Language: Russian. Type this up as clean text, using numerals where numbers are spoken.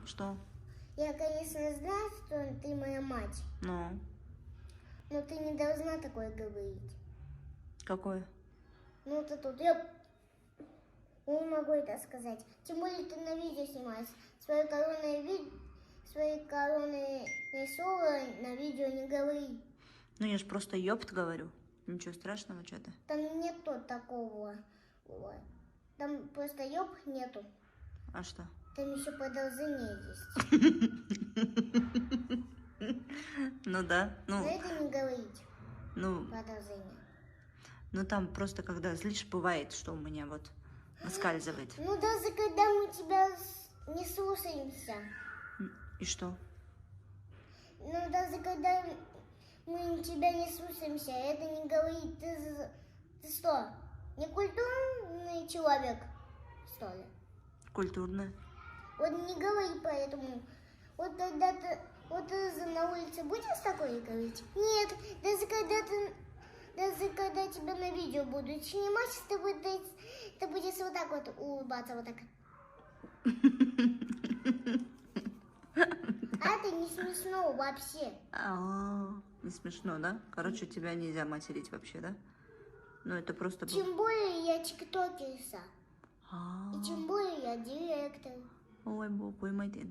Что? Я, конечно, знаю, что ты моя мать, Ну, но ты не должна такое говорить. какое? Ну, ты тут, я не могу это сказать. Тем более ты на видео снимаешь. Свои коронные слова на видео не говори. Ну, я ж просто ёпт говорю. Ничего страшного, что ты. Там нету такого. Вот. Там просто ёб нету. А что? Там еще продолжение есть. Ну да, Но ну, это не говорить. ну, Продолжение. ну там просто когда злишь, бывает, что у меня вот выскальзывает. Ну даже когда мы тебя не слушаемся. И что? Ну даже когда мы тебя не слушаемся, это не говорит. Ты что? Не культурный человек, что ли? Культурно. Вот не говори поэтому. Вот когда ты на улице будешь такое говорить? Нет, даже когда тебя на видео будут снимать, ты будешь вот так вот улыбаться, вот так. А это не смешно вообще. Не смешно, да? Короче, тебя нельзя материть вообще, да? Ну, это просто... Тем более я тиктокерша. А, И тем более я директор. Ой, бог, ой, мой дед.